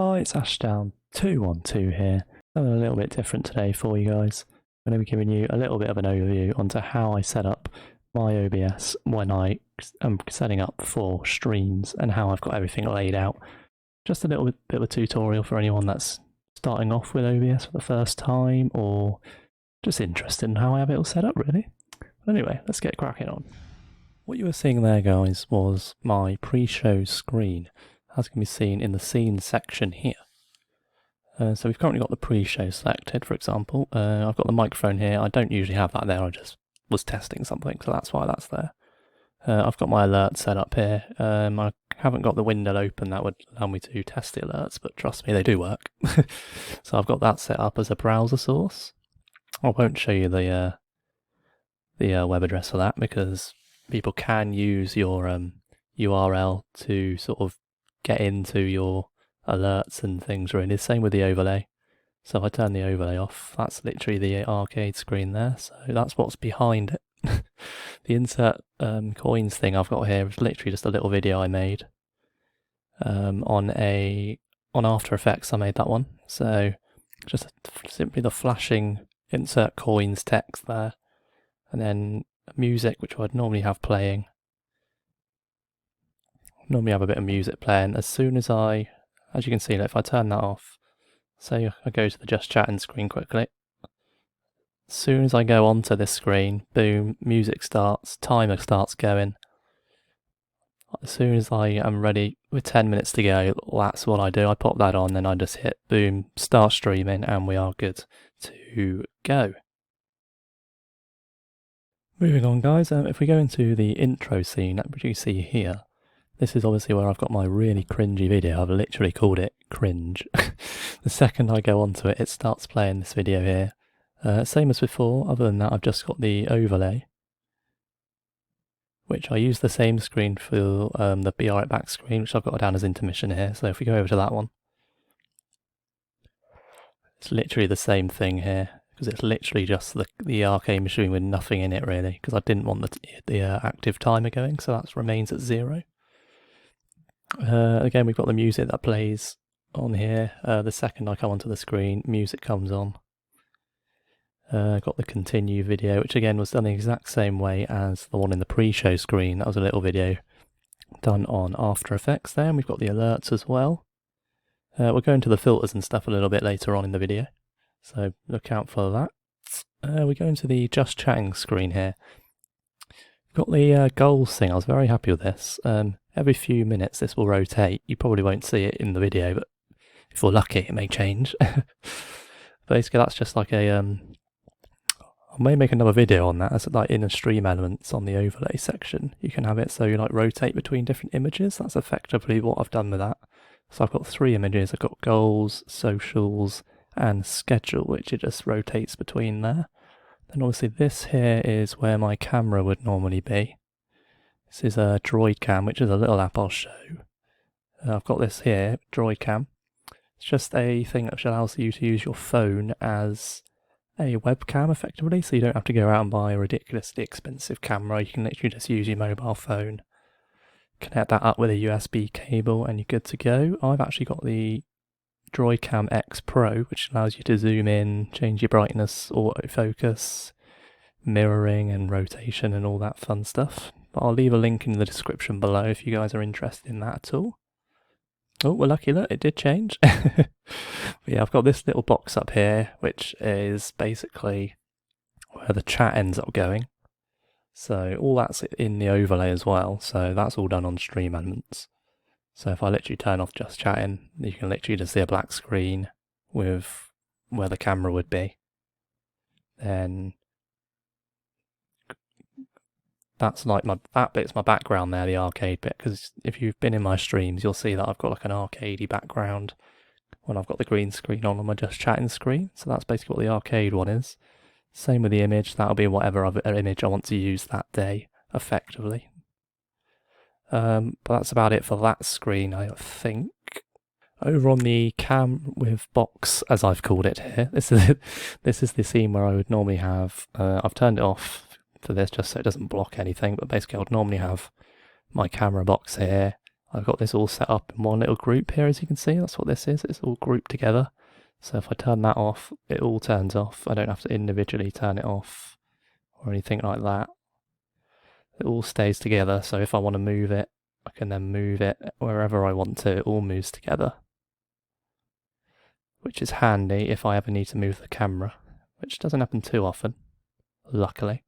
Hi, it's Ashdown212 here. Something a little bit different today for you guys. I'm going to be giving you a little bit of an overview onto how I set up my OBS when I am setting up for streams and how I've got everything laid out. Just a little bit of a tutorial for anyone that's starting off with OBS for the first time or just interested in how I have it all set up, really. But anyway, let's get cracking on. What you were seeing there, guys, was my pre-show screen, as can be seen in the scenes section here. So we've currently got the pre-show selected, for example. I've got the microphone here. I don't usually have that there, I just was testing something, so that's why that's there. I've got my alerts set up here. I haven't got the window open that would allow me to test the alerts, but trust me, they do work. So I've got that set up as a browser source. I won't show you the web address for that because people can use your URL to sort of get into your alerts and things really. Same with the overlay. So if I turn the overlay off, that's literally the arcade screen there. So that's what's behind it. The insert coins thing I've got here is literally just a little video I made on After Effects. I made that one. So just simply the flashing insert coins text there, and then music, which I'd normally have playing. Normally have a bit of music playing. As soon as you can see, if I turn that off, say I go to the just chatting screen quickly. As soon as I go onto this screen, boom, music starts, timer starts going. As soon as I am ready with 10 minutes to go, that's what I do. I pop that on, then I just hit boom, start streaming, and we are good to go. Moving on, guys, if we go into the intro scene, which you see here, this is obviously where I've got my really cringy video. I've literally called it cringe. The second I go onto it, it starts playing this video here. Same as before, other than that I've just got the overlay, which I use the same screen for the Be Right Back screen, which I've got down as intermission here. So if we go over to that one, it's literally the same thing here, because it's literally just the arcade machine with nothing in it really, because I didn't want the active timer going, so that remains at 0. Again, we've got the music that plays on here. The second I come onto the screen, music comes on. Got the continue video, which again was done the exact same way as the one in the pre-show screen. That was a little video done on After Effects there, and we've got the alerts as well. We'll go into the filters and stuff a little bit later on in the video, so look out for that. We go into the just chatting screen here. We've got the goals thing. I was very happy with this. Every few minutes this will rotate. You probably won't see it in the video, but if you're lucky it may change. Basically that's just like I may make another video on that, as like in the stream elements on the overlay section. You can have it so you like rotate between different images. That's effectively what I've done with that. So I've got 3 images. I've got goals, socials, and schedule, which it just rotates between there. Then obviously this here is where my camera would normally be. This is a Droid Cam, which is a little app I'll show. I've got this here, Droid Cam. It's just a thing which allows you to use your phone as a webcam effectively, so you don't have to go out and buy a ridiculously expensive camera. You can literally just use your mobile phone, connect that up with a USB cable, and you're good to go. I've actually got the Droid Cam X Pro, which allows you to zoom in, change your brightness, autofocus, mirroring and rotation and all that fun stuff. But I'll leave a link in the description below if you guys are interested in that at all. Oh, we're lucky that it did change. But yeah, I've got this little box up here, which is basically where the chat ends up going. So all that's in the overlay as well, so that's all done on stream elements. So if I literally turn off just chatting, you can literally just see a black screen with where the camera would be. Then that's like that bit's my background there, the arcade bit, because if you've been in my streams, you'll see that I've got like an arcadey background when I've got the green screen on my just chatting screen. So that's basically what the arcade one is. Same with the image, that'll be whatever other image I want to use that day, effectively. But that's about it for that screen, I think. Over on the cam with box, as I've called it here, this is the scene where I would normally have, I've turned it off for this just so it doesn't block anything, but basically I would normally have my camera box here. I've got this all set up in one little group here, as you can see. That's what this is. It's all grouped together. So if I turn that off, it all turns off. I don't have to individually turn it off or anything like that. It all stays together. So if I want to move it, I can then move it wherever I want to. It all moves together, which is handy if I ever need to move the camera, which doesn't happen too often, luckily.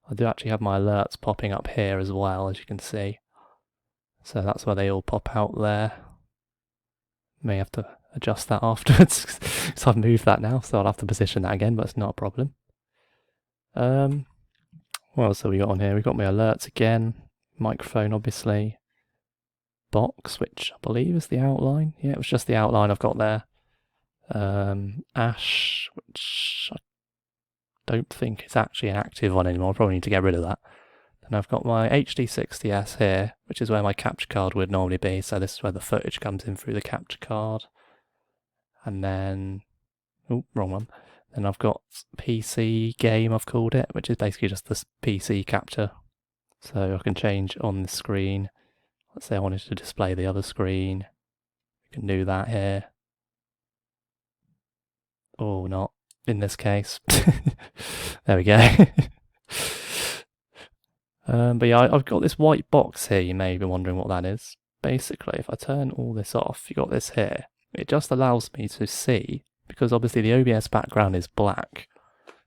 I do actually have my alerts popping up here as well, as you can see. So that's where they all pop out there. May have to adjust that afterwards, because I've moved that now, so I'll have to position that again, but it's not a problem. What else have we got on here? We've got my alerts again, microphone obviously, box, which I believe is the outline. Yeah, it was just the outline I've got there. Ash, which I don't think is actually an active one anymore. I probably need to get rid of that. Then I've got my HD60S here, which is where my capture card would normally be. So this is where the footage comes in through the capture card. And then, oh, wrong one. Then I've got PC game, I've called it, which is basically just this PC capture. So I can change on the screen. Let's say I wanted to display the other screen. We can do that here. Or not, in this case. There we go. But yeah, I've got this white box here, you may be wondering what that is. Basically, if I turn all this off, you got this here. It just allows me to see, because obviously the OBS background is black.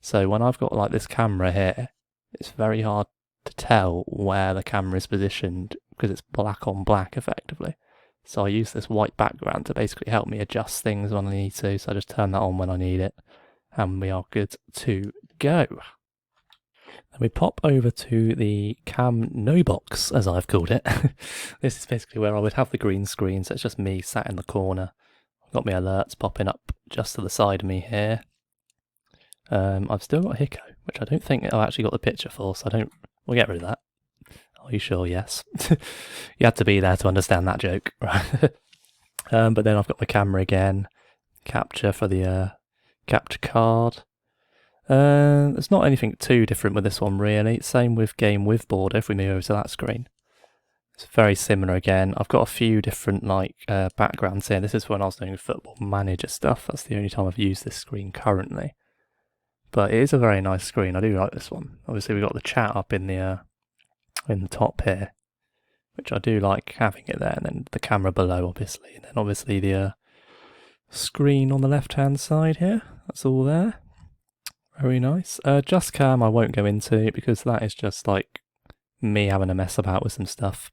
So when I've got like this camera here, it's very hard to tell where the camera is positioned, because it's black on black effectively. So I use this white background to basically help me adjust things when I need to. So I just turn that on when I need it, and we are good to go. Then we pop over to the cam no box, as I've called it. This is basically where I would have the green screen, so it's just me sat in the corner. I've got my alerts popping up just to the side of me here. I've still got Hicko, which I don't think I've actually got the picture for, so we'll get rid of that. Are you sure? Yes. You had to be there to understand that joke, right? But then I've got my camera again, capture for the capture card. There's not anything too different with this one really. Same with game with border if we move over to that screen. It's very similar again. I've got a few different backgrounds here. This is when I was doing Football Manager stuff. That's the only time I've used this screen currently. But it is a very nice screen. I do like this one. Obviously we've got the chat up in the top here, which I do like having it there, and then the camera below obviously, and then obviously the screen on the left hand side here. That's all there. Very nice. Just Cam I won't go into because that is just like me having a mess about with some stuff.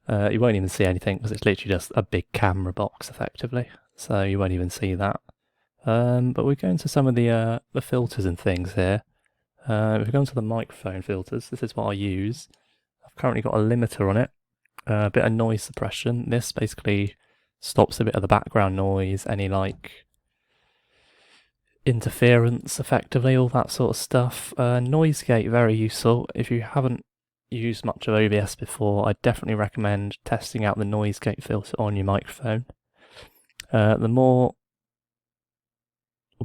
You won't even see anything because it's literally just a big camera box effectively, so you won't even see that. But we're going to some of the filters and things here. If we go into the microphone filters, this is what I use. I've currently got a limiter on it, a bit of noise suppression. This basically stops a bit of the background noise, any interference effectively, all that sort of stuff. Noise gate, very useful. If you haven't used much of OBS before, I definitely recommend testing out the noise gate filter on your microphone.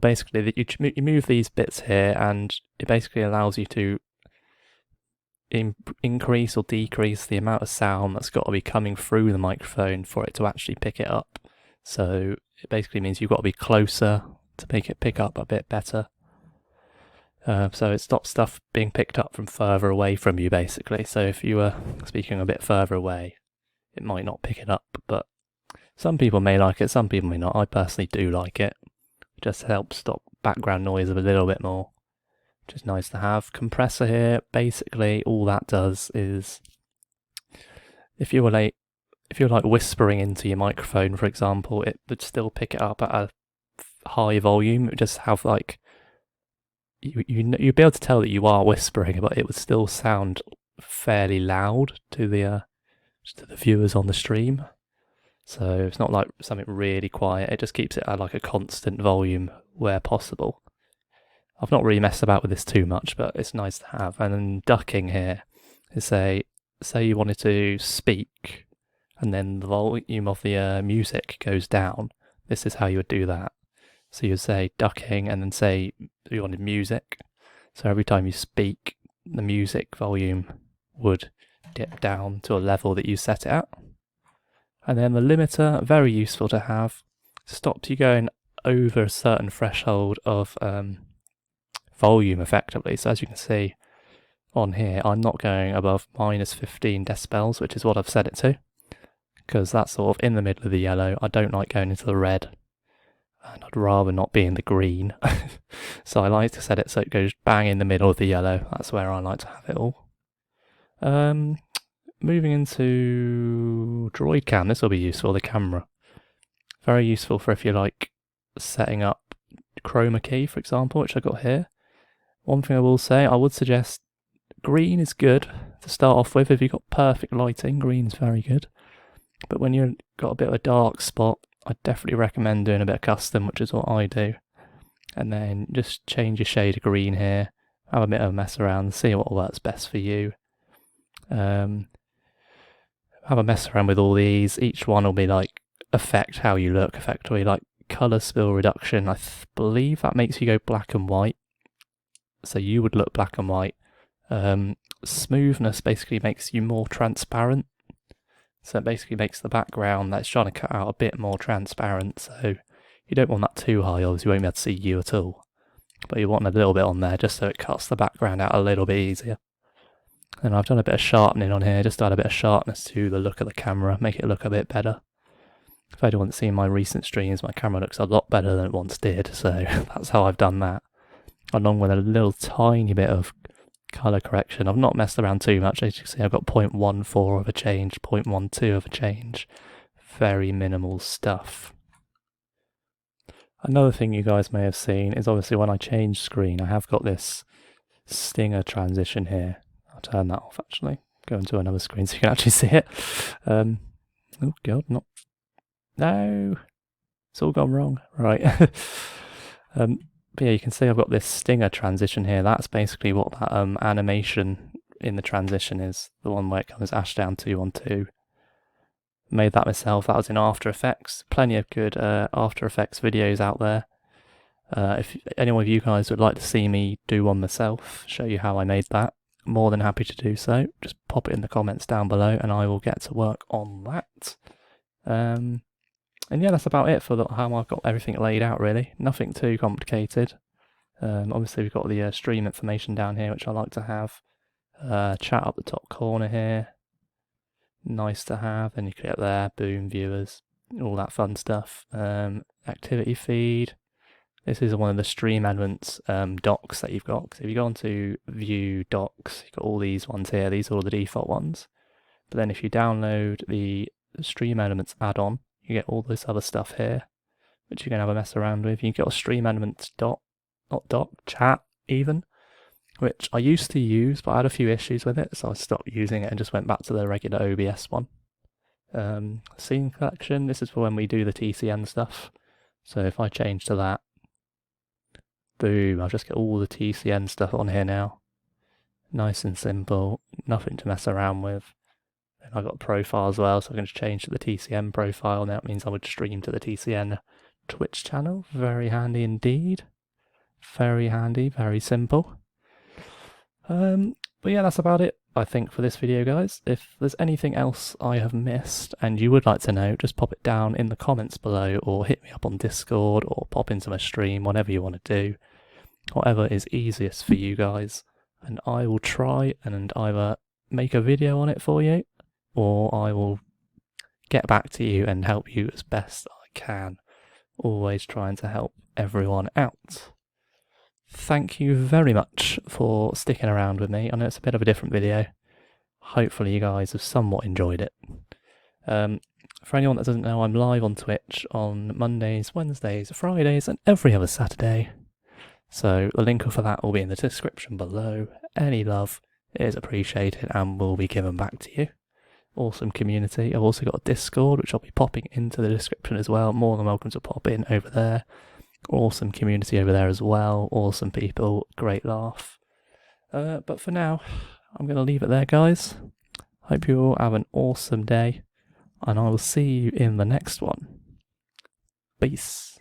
Basically, you move these bits here, and it basically allows you to increase or decrease the amount of sound that's got to be coming through the microphone for it to actually pick it up. So it basically means you've got to be closer to make it pick up a bit better. So it stops stuff being picked up from further away from you, basically. So if you were speaking a bit further away, it might not pick it up, but some people may like it, some people may not. I personally do like it. It just helps stop background noise a little bit more, which is nice to have. Compressor here, basically all that does is, if you're like whispering into your microphone, for example, it would still pick it up at a high volume. It would just have like, you'd be able to tell that you are whispering, but it would still sound fairly loud to the viewers on the stream. So it's not like something really quiet. It just keeps it at like a constant volume where possible. I've not really messed about with this too much, but it's nice to have. And then ducking here is say you wanted to speak, and then the volume of the music goes down. This is how you would do that. So you'd say ducking, and then say you wanted music. So every time you speak, the music volume would dip down to a level that you set it at. And then the limiter, very useful to have, stops you going over a certain threshold of volume effectively. So as you can see on here, I'm not going above minus 15 decibels, which is what I've set it to, because that's sort of in the middle of the yellow. I don't like going into the red, and I'd rather not be in the green. So I like to set it so it goes bang in the middle of the yellow. That's where I like to have it all. Moving into Droid Cam, this will be useful, the camera. Very useful for if you like setting up chroma key, for example, which I've got here. One thing I will say, I would suggest green is good to start off with. If you've got perfect lighting, green is very good. But when you've got a bit of a dark spot, I'd definitely recommend doing a bit of custom, which is what I do. And then just change your shade of green here, have a bit of a mess around, see what works best for you. Have a mess around with all these. Each one will be like affect how you look effectively, like color spill reduction. I believe that makes you go black and white, so you would look black and white. Smoothness basically makes you more transparent, so it basically makes the background that's trying to cut out a bit more transparent. So you don't want that too high, obviously you won't be able to see you at all, but you want a little bit on there just so it cuts the background out a little bit easier. And I've done a bit of sharpening on here, just to add a bit of sharpness to the look of the camera, make it look a bit better. If anyone's seen my recent streams, my camera looks a lot better than it once did, so that's how I've done that. Along with a little tiny bit of colour correction. I've not messed around too much, as you can see I've got 0.14 of a change, 0.12 of a change. Very minimal stuff. Another thing you guys may have seen is obviously when I change screen, I have got this stinger transition here. I'll turn that off actually, go into another screen so you can actually see it. Oh god, not... No! It's all gone wrong. Right. But yeah, you can see I've got this stinger transition here. That's basically what that animation in the transition is. The one where it comes Ashdown 212. Made that myself. That was in After Effects. Plenty of good After Effects videos out there. If any of you guys would like to see me do one myself, show you how I made that, more than happy to do so. Just pop it in the comments down below and I will get to work on that. And yeah, that's about it for how I've got everything laid out really. Nothing too complicated. Obviously we've got the stream information down here, which I like to have. Chat up the top corner here. Nice to have. Then you click there, boom, viewers, all that fun stuff. Activity feed. This is one of the stream elements docs that you've got. So if you go onto view docs, you've got all these ones here. These are all the default ones. But then if you download the stream elements add-on, you get all this other stuff here, which you can have a mess around with. You've got a stream elements chat even, which I used to use, but I had a few issues with it, so I stopped using it and just went back to the regular OBS one. Scene collection, this is for when we do the TCN stuff. So if I change to that, boom, I'll just get all the TCN stuff on here now. Nice and simple, nothing to mess around with. And I've got a profile as well, so I can just change to the TCN profile, and that means I would stream to the TCN Twitch channel. Very handy indeed. Very handy, very simple. But yeah, that's about it, I think, for this video, guys. If there's anything else I have missed and you would like to know, just pop it down in the comments below, or hit me up on Discord, or pop into my stream, whatever you want to do. Whatever is easiest for you guys. And I will try and either make a video on it for you, or I will get back to you and help you as best I can. Always trying to help everyone out. Thank you very much for sticking around with me. I know it's a bit of a different video. Hopefully you guys have somewhat enjoyed it. For anyone that doesn't know, I'm live on Twitch on Mondays, Wednesdays, Fridays and every other Saturday. So the link for that will be in the description below. Any love is appreciated and will be given back to you. Awesome community. I've also got a Discord, which I'll be popping into the description as well. More than welcome to pop in over there. Awesome community over there as well. Awesome people. Great laugh. But for now, I'm going to leave it there, guys. Hope you all have an awesome day. And I will see you in the next one. Peace.